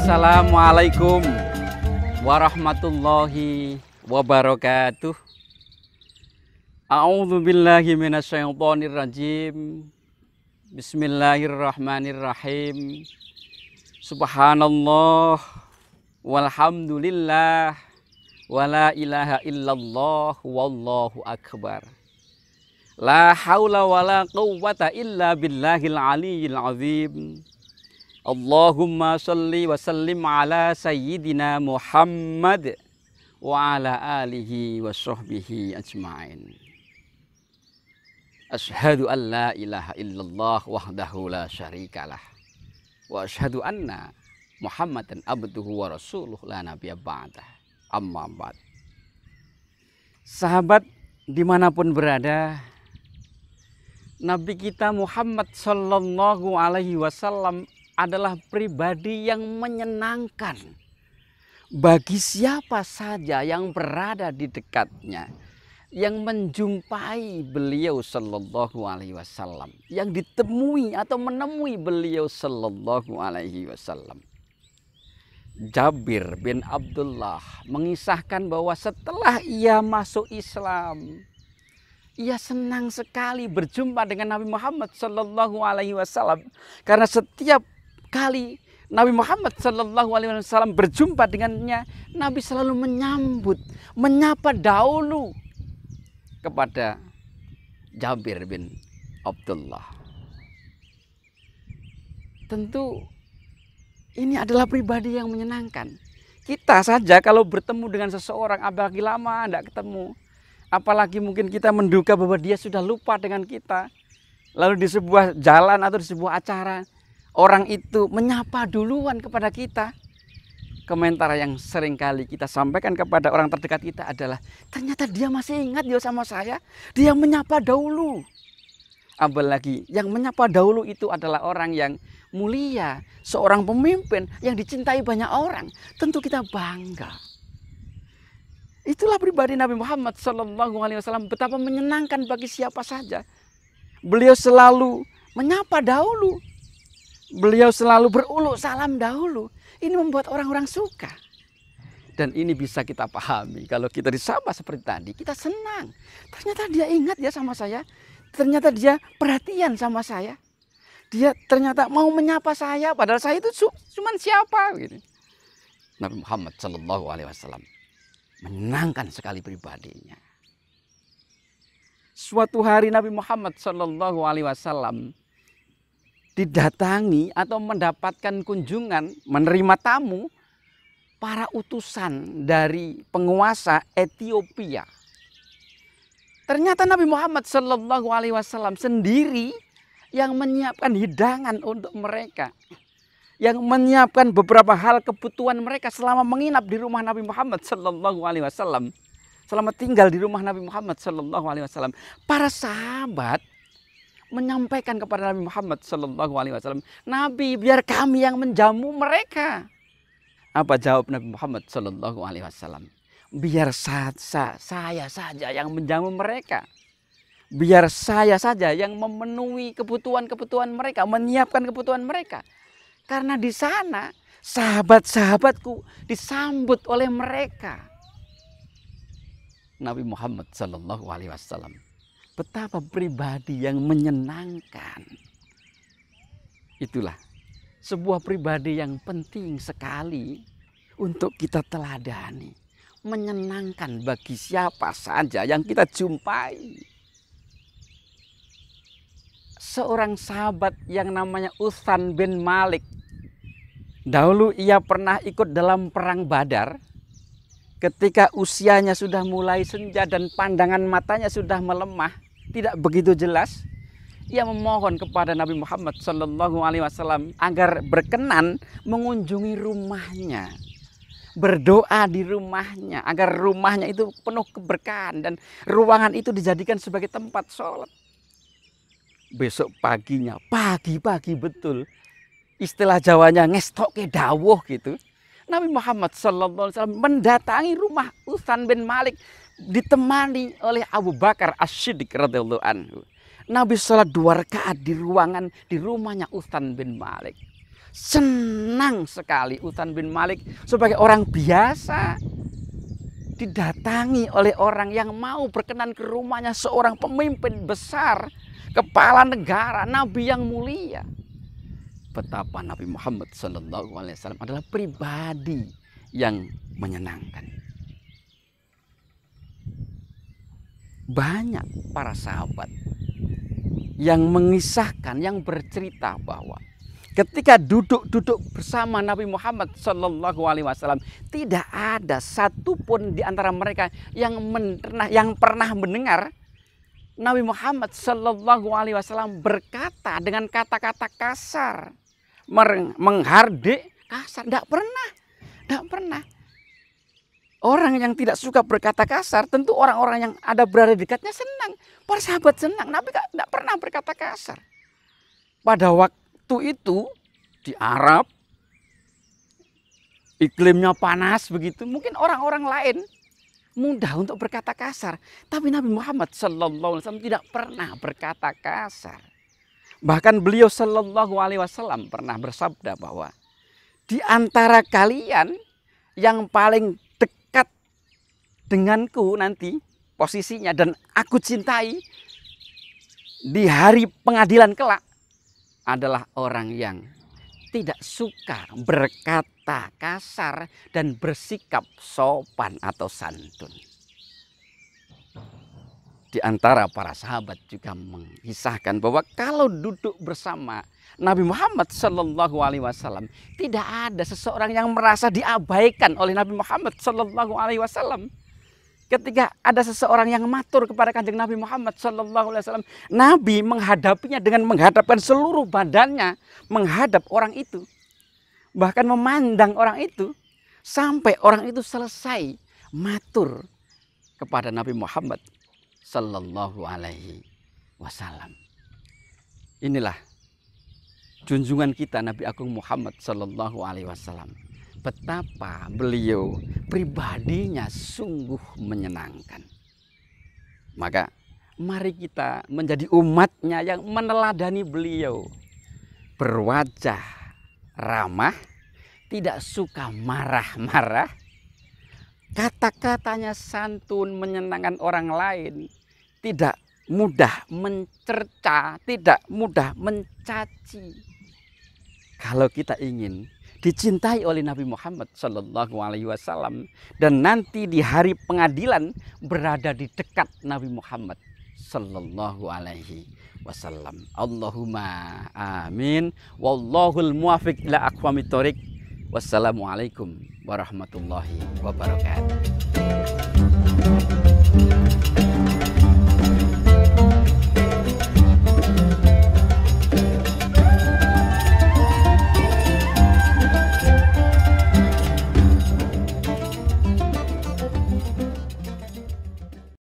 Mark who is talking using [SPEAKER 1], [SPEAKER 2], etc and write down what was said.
[SPEAKER 1] Assalamualaikum warahmatullahi wabarakatuh. A'udzu billahi minasyaitonir rajim. Bismillahirrahmanirrahim. Subhanallah walhamdulillah wala ilaha illallah wallahu akbar. La haula wala quwwata illa billahil aliyyil azim. Allahumma salli wa sallim ala sayyidina Muhammad wa ala alihi wa sahbihi ajma'in. Ashhadu an la ilaha illallah wahdahu la syarikalah wa ashhadu anna Muhammadan abduhu wa rasuluh la nabiyya ba'dah. Amma ba'd. Sahabat dimanapun berada, Nabi kita Muhammad sallallahu alaihi wasallam adalah pribadi yang menyenangkan bagi siapa saja yang berada di dekatnya, yang menjumpai beliau sallallahu alaihi wasallam, yang ditemui atau menemui beliau sallallahu alaihi wasallam. Jabir bin Abdullah mengisahkan bahwa setelah ia masuk Islam, ia senang sekali berjumpa dengan Nabi Muhammad sallallahu alaihi wasallam, karena setiap kali Nabi Muhammad sallallahu alaihi wasallam berjumpa dengannya, Nabi selalu menyapa dahulu kepada Jabir bin Abdullah. Tentu ini adalah pribadi yang menyenangkan. Kita saja kalau bertemu dengan seseorang, apalagi lama tidak ketemu, apalagi mungkin kita menduga bahwa dia sudah lupa dengan kita, lalu di sebuah jalan atau di sebuah acara orang itu menyapa duluan kepada kita. Komentar yang sering kali kita sampaikan kepada orang terdekat kita adalah, ternyata dia masih ingat dia sama saya, dia menyapa dahulu. Apalagi yang menyapa dahulu itu adalah orang yang mulia, seorang pemimpin yang dicintai banyak orang. Tentu kita bangga. Itulah pribadi Nabi Muhammad SAW, betapa menyenangkan bagi siapa saja. Beliau selalu menyapa dahulu. Beliau selalu beruluk salam dahulu. Ini membuat orang-orang suka. Dan ini bisa kita pahami. Kalau kita disapa seperti tadi, kita senang. Ternyata dia ingat ya sama saya. Ternyata dia perhatian sama saya. Dia ternyata mau menyapa saya, padahal saya itu cuma siapa gitu. Nabi Muhammad SAW menyenangkan sekali pribadinya. Suatu hari Nabi Muhammad SAW didatangi atau mendapatkan kunjungan, menerima tamu para utusan dari penguasa Ethiopia. Ternyata Nabi Muhammad SAW sendiri yang menyiapkan hidangan untuk mereka, yang menyiapkan beberapa hal kebutuhan mereka selama menginap di rumah Nabi Muhammad SAW, selama tinggal di rumah Nabi Muhammad SAW. Para sahabat menyampaikan kepada Nabi Muhammad SAW, Nabi, biar kami yang menjamu mereka. Apa jawab Nabi Muhammad SAW? Biar saya saja yang menjamu mereka. Biar saya saja yang memenuhi kebutuhan-kebutuhan mereka, menyiapkan kebutuhan mereka. Karena di sana sahabat-sahabatku disambut oleh mereka. Nabi Muhammad SAW, betapa pribadi yang menyenangkan. Itulah sebuah pribadi yang penting sekali untuk kita teladani. Menyenangkan bagi siapa saja yang kita jumpai. Seorang sahabat yang namanya Utsman bin Malik. Dahulu ia pernah ikut dalam perang Badar. Ketika usianya sudah mulai senja dan pandangan matanya sudah melemah, tidak begitu jelas, ia memohon kepada Nabi Muhammad SAW agar berkenan mengunjungi rumahnya, berdoa di rumahnya agar rumahnya itu penuh keberkahan dan ruangan itu dijadikan sebagai tempat sholat. Besok paginya, pagi-pagi betul, istilah Jawanya ngestoke dawuh gitu, Nabi Muhammad SAW mendatangi rumah Utsman bin Malik ditemani oleh Abu Bakar As-Siddiq radhiyallahu anhu. Nabi sholat 2 rakaat di ruangan di rumahnya Utsman bin Malik. senang sekali Uthman bin Malik sebagai orang biasa didatangi oleh orang yang mau berkenan ke rumahnya, seorang pemimpin besar, kepala negara, nabi yang mulia. Betapa Nabi Muhammad SAW adalah pribadi yang menyenangkan. Banyak para sahabat yang mengisahkan, yang bercerita bahwa ketika duduk-duduk bersama Nabi Muhammad SAW, tidak ada satupun di antara mereka yang pernah mendengar Nabi Muhammad SAW berkata dengan kata-kata kasar, menghardik kasar. Tidak pernah. Orang yang tidak suka berkata kasar, tentu orang-orang yang ada berada di dekatnya senang. Para sahabat senang. Nabi tidak pernah berkata kasar. Pada waktu itu di Arab, iklimnya panas begitu, mungkin orang-orang lain mudah untuk berkata kasar, tapi Nabi Muhammad SAW tidak pernah berkata kasar. Bahkan beliau SAW pernah bersabda bahwa di antara kalian yang paling dekat denganku nanti posisinya dan aku cintai di hari pengadilan kelak adalah orang yang tidak suka berkata kasar dan bersikap sopan atau santun. Di antara para sahabat juga mengisahkan bahwa kalau duduk bersama Nabi Muhammad SAW, tidak ada seseorang yang merasa diabaikan oleh Nabi Muhammad SAW. Ketika ada seseorang yang matur kepada kanjeng Nabi Muhammad SAW, Nabi menghadapinya dengan menghadapkan seluruh badannya menghadap orang itu. Bahkan memandang orang itu sampai orang itu selesai matur kepada Nabi Muhammad SAW. Inilah junjungan kita Nabi Agung Muhammad SAW. Betapa beliau pribadinya sungguh menyenangkan. Maka mari kita menjadi umatnya yang meneladani beliau. Berwajah ramah, tidak suka marah-marah, kata-katanya santun, menyenangkan orang lain, tidak mudah mencerca, tidak mudah mencaci. Kalau kita ingin dicintai oleh Nabi Muhammad SAW dan nanti di hari pengadilan berada di dekat Nabi Muhammad SAW. Allahumma amin. Wallahul muwafiq ila aqwamit thoriq. Wassalamualaikum warahmatullahi wabarakatuh.